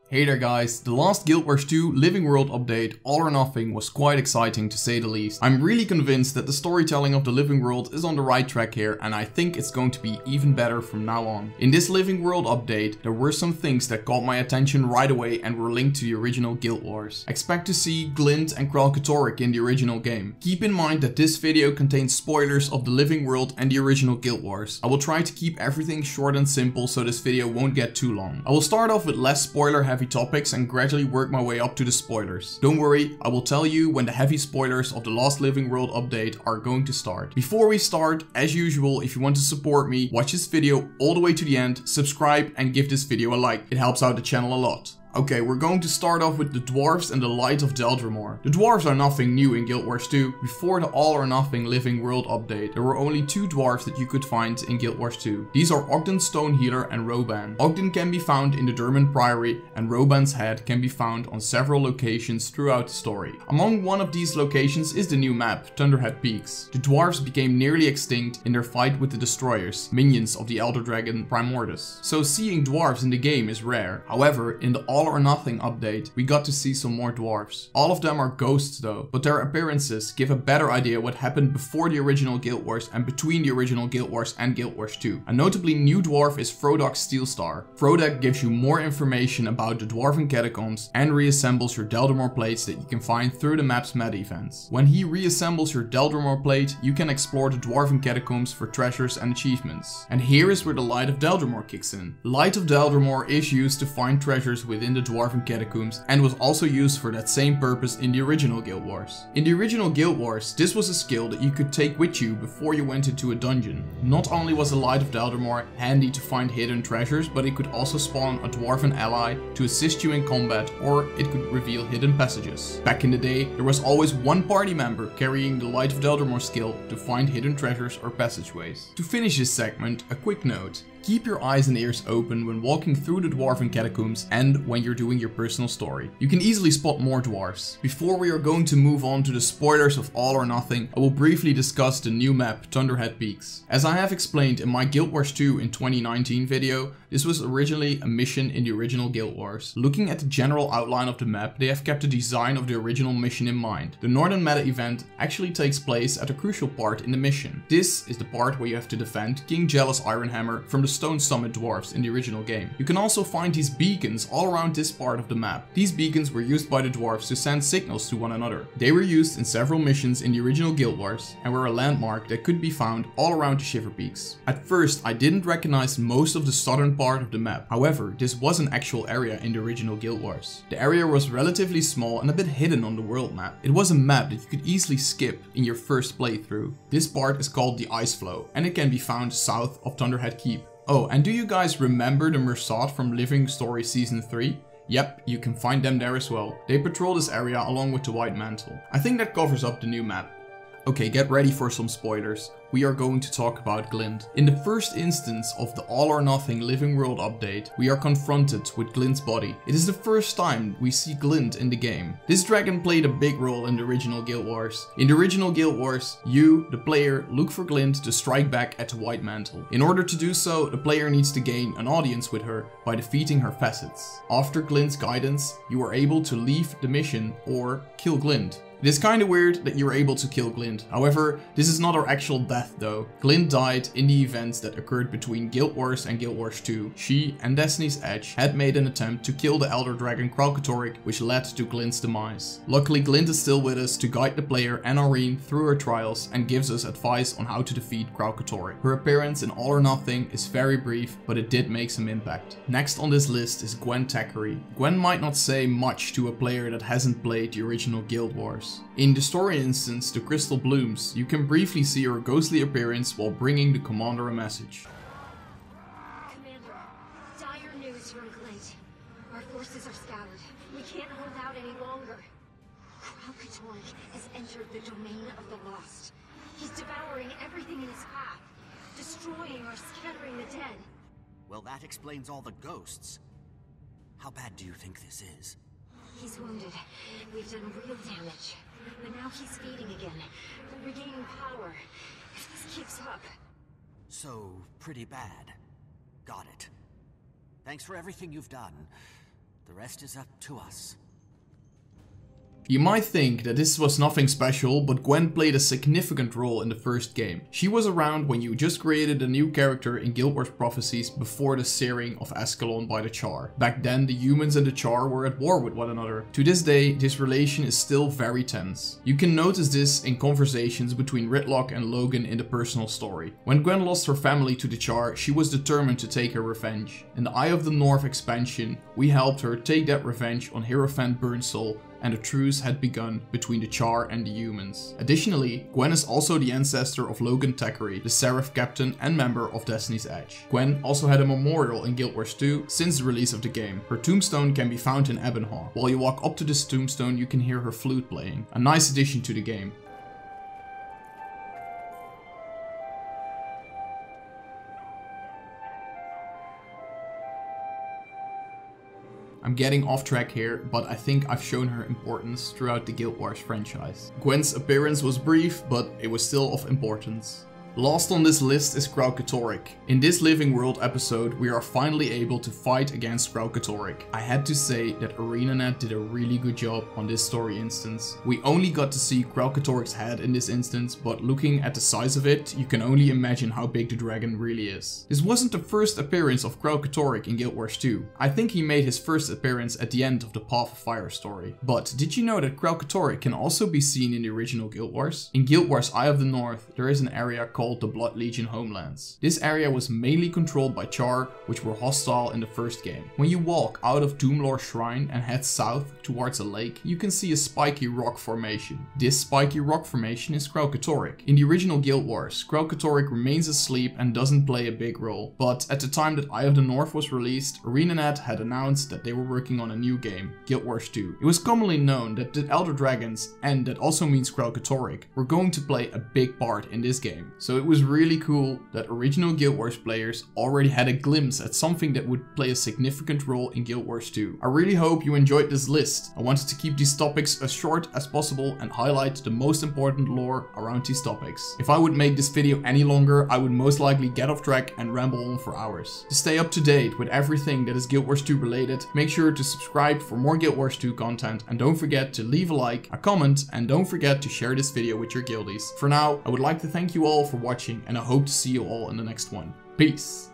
Hey there guys, the last Guild Wars 2 Living World update, All or Nothing, was quite exciting to say the least. I'm really convinced that the storytelling of the Living World is on the right track here, and I think it's going to be even better from now on. In this Living World update, there were some things that caught my attention right away and were linked to the original Guild Wars. Expect to see Glint and Kralkatorrik in the original game. Keep in mind that this video contains spoilers of the Living World and the original Guild Wars. I will try to keep everything short and simple so this video won't get too long. I will start off with less spoiler heavy topics and gradually work my way up to the spoilers. Don't worry, I will tell you when the heavy spoilers of the last Living World update are going to start. Before we start, as usual, if you want to support me, watch this video all the way to the end, subscribe and give this video a like. It helps out the channel a lot. Okay, we're going to start off with the Dwarves and the Light of Deldrimor. The Dwarves are nothing new in Guild Wars 2. Before the All or Nothing Living World update, there were only two Dwarves that you could find in Guild Wars 2. These are Ogden, Stonehealer and Rhoban. Ogden can be found in the Dwarven Priory and Rhoban's head can be found on several locations throughout the story. Among one of these locations is the new map, Thunderhead Peaks. The Dwarves became nearly extinct in their fight with the Destroyers, minions of the Elder Dragon Primordus. So seeing Dwarves in the game is rare. However, in the All or Nothing update, we got to see some more dwarves. All of them are ghosts though, but their appearances give a better idea what happened before the original Guild Wars and between the original Guild Wars and Guild Wars 2. A notably new dwarf is Frodak Steelstar. Frodak gives you more information about the Dwarven Catacombs and reassembles your Deldrimor plates that you can find through the map's meta events. When he reassembles your Deldrimor plate, you can explore the Dwarven Catacombs for treasures and achievements. And here is where the Light of Deldrimor kicks in. Light of Deldrimor is used to find treasures within the Dwarven Catacombs and was also used for that same purpose in the original Guild Wars. In the original Guild Wars, this was a skill that you could take with you before you went into a dungeon. Not only was the Light of Deldrimor handy to find hidden treasures, but it could also spawn a Dwarven ally to assist you in combat, or it could reveal hidden passages. Back in the day, there was always one party member carrying the Light of Deldrimor skill to find hidden treasures or passageways. To finish this segment, a quick note. Keep your eyes and ears open when walking through the Dwarven Catacombs and when you're doing your personal story. You can easily spot more dwarves. Before we are going to move on to the spoilers of All or Nothing, I will briefly discuss the new map, Thunderhead Peaks. As I have explained in my Guild Wars 2 in 2019 video, this was originally a mission in the original Guild Wars. Looking at the general outline of the map, they have kept the design of the original mission in mind. The Northern Meta event actually takes place at a crucial part in the mission. This is the part where you have to defend King Jealous Ironhammer from the Stone Summit Dwarves in the original game. You can also find these beacons all around this part of the map. These beacons were used by the Dwarves to send signals to one another. They were used in several missions in the original Guild Wars and were a landmark that could be found all around the Shiver Peaks. At first, I didn't recognize most of the southern part of the map. However, this was an actual area in the original Guild Wars. The area was relatively small and a bit hidden on the world map. It was a map that you could easily skip in your first playthrough. This part is called the Ice Floe and it can be found south of Thunderhead Keep. Oh, and do you guys remember the Mersat from Living Story Season 3? Yep, you can find them there as well. They patrol this area along with the White Mantle. I think that covers up the new map. Okay, get ready for some spoilers. We are going to talk about Glint. In the first instance of the All or Nothing Living World update, we are confronted with Glint's body. It is the first time we see Glint in the game. This dragon played a big role in the original Guild Wars. In the original Guild Wars, you, the player, look for Glint to strike back at the White Mantle. In order to do so, the player needs to gain an audience with her by defeating her facets. After Glint's guidance, you are able to leave the mission or kill Glint. It is kinda weird that you were able to kill Glint. However, this is not her actual death though. Glint died in the events that occurred between Guild Wars and Guild Wars 2. She and Destiny's Edge had made an attempt to kill the Elder Dragon Kralkatorrik, which led to Glint's demise. Luckily, Glint is still with us to guide the player and Irene through her trials and gives us advice on how to defeat Kralkatorrik. Her appearance in All or Nothing is very brief, but it did make some impact. Next on this list is Gwen Thackeray. Gwen might not say much to a player that hasn't played the original Guild Wars. In the story instance, The Crystal Blooms, you can briefly see her ghostly appearance while bringing the commander a message. Commander, dire news from Glint. Our forces are scattered. We can't hold out any longer. Kralkatorrik has entered the domain of the lost. He's devouring everything in his path, destroying or scattering the dead. Well, that explains all the ghosts. How bad do you think this is? He's wounded. We've done real damage. But now he's feeding again, regaining power. If this keeps up... So, pretty bad. Got it. Thanks for everything you've done. The rest is up to us. You might think that this was nothing special, but Gwen played a significant role in the first game. She was around when you just created a new character in Guild Wars Prophecies before the searing of Ascalon by the Char. Back then the humans and the Char were at war with one another. To this day this relation is still very tense. You can notice this in conversations between Ridlock and Logan in the personal story. When Gwen lost her family to the Char, she was determined to take her revenge. In the Eye of the North expansion, we helped her take that revenge on Hierophant Burnsoul, and a truce had begun between the Char and the humans. Additionally, Gwen is also the ancestor of Logan Thackeray, the Seraph captain and member of Destiny's Edge. Gwen also had a memorial in Guild Wars 2 since the release of the game. Her tombstone can be found in Ebonhall. While you walk up to this tombstone, you can hear her flute playing. A nice addition to the game. I'm getting off track here, but I think I've shown her importance throughout the Guild Wars franchise. Gwen's appearance was brief, but it was still of importance. Last on this list is Kralkatorrik. In this Living World episode, we are finally able to fight against Kralkatorrik. I had to say that ArenaNet did a really good job on this story instance. We only got to see Kralkatorrik's head in this instance, but looking at the size of it, you can only imagine how big the dragon really is. This wasn't the first appearance of Kralkatorrik in Guild Wars 2. I think he made his first appearance at the end of the Path of Fire story. But did you know that Kralkatorrik can also be seen in the original Guild Wars? In Guild Wars Eye of the North, there is an area called the Blood Legion Homelands. This area was mainly controlled by Char, which were hostile in the first game. When you walk out of Doomlore Shrine and head south towards a lake, you can see a spiky rock formation. This spiky rock formation is Kralkatorrik. In the original Guild Wars, Kralkatorrik remains asleep and doesn't play a big role. But at the time that Eye of the North was released, ArenaNet had announced that they were working on a new game, Guild Wars 2. It was commonly known that the Elder Dragons, and that also means Kralkatorrik, were going to play a big part in this game. So it was really cool that original Guild Wars players already had a glimpse at something that would play a significant role in Guild Wars 2. I really hope you enjoyed this list. I wanted to keep these topics as short as possible and highlight the most important lore around these topics. If I would make this video any longer, I would most likely get off track and ramble on for hours. To stay up to date with everything that is Guild Wars 2 related, make sure to subscribe for more Guild Wars 2 content, and don't forget to leave a like, a comment, and don't forget to share this video with your guildies. For now, I would like to thank you all for watching, and I hope to see you all in the next one. Peace!